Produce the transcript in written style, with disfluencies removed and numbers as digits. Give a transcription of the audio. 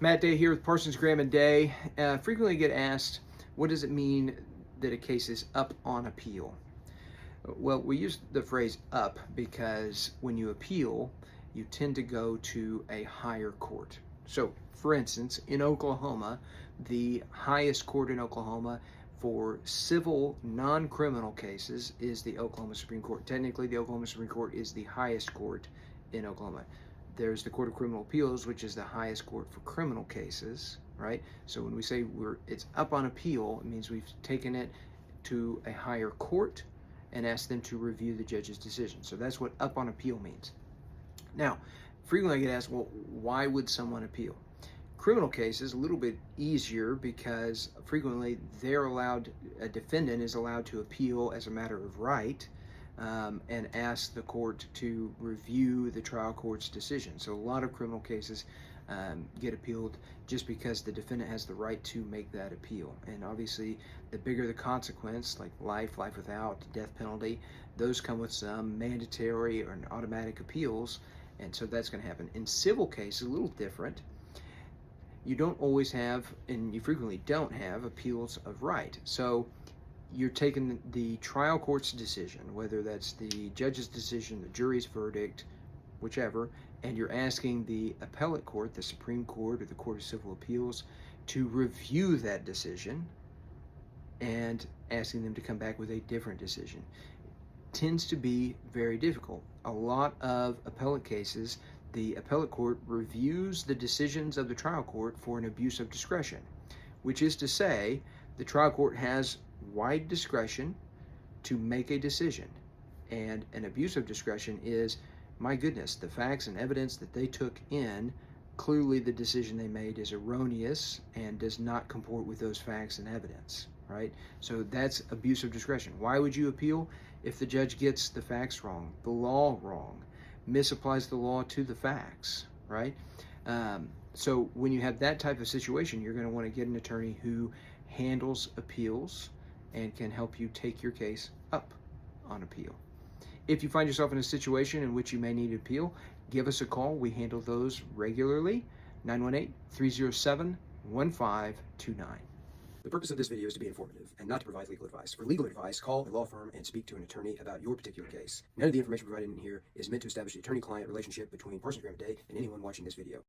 Matt Day here with Parsons, Graham and Day. Frequently get asked, what does it mean that a case is up on appeal? Well, we use the phrase up because when you appeal, you tend to go to a higher court. So, for instance, in Oklahoma, the highest court in Oklahoma for civil non-criminal cases is the Oklahoma Supreme Court. Technically, the Oklahoma Supreme Court is the highest court in Oklahoma. There's the Court of Criminal Appeals, which is the highest court for criminal cases, right? So when we say it's up on appeal, it means we've taken it to a higher court and asked them to review the judge's decision. So that's what up on appeal means. Now, frequently I get asked, well, why would someone appeal? Criminal cases a little bit easier because frequently a defendant is allowed to appeal as a matter of right, and ask the court to review the trial court's decision. So a lot of criminal cases get appealed just because the defendant has the right to make that appeal. And obviously, the bigger the consequence, like life without, death penalty, those come with some mandatory or automatic appeals, and so that's going to happen. In civil cases, a little different. You don't always have, and you frequently don't have, appeals of right. So you're taking the trial court's decision, whether that's the judge's decision, the jury's verdict, whichever, and you're asking the appellate court, the Supreme Court or the Court of Civil Appeals, to review that decision and asking them to come back with a different decision. Tends to be very difficult. A lot of appellate cases, the appellate court reviews the decisions of the trial court for an abuse of discretion, which is to say the trial court has wide discretion to make a decision. And an abuse of discretion is, my goodness, the facts and evidence that they took in, clearly the decision they made is erroneous and does not comport with those facts and evidence, right? So that's abuse of discretion. Why would you appeal? If the judge gets the facts wrong, the law wrong, misapplies the law to the facts, right? So when you have that type of situation, you're going to want to get an attorney who handles appeals and can help you take your case up on appeal. If you find yourself in a situation in which you may need appeal, give us a call. We handle those regularly. 918-307-1529. The purpose of this video is to be informative and not to provide legal advice. For legal advice, call a law firm and speak to an attorney about your particular case. None of the information provided in here is meant to establish the attorney-client relationship between Parsons, Graham and Day and anyone watching this video.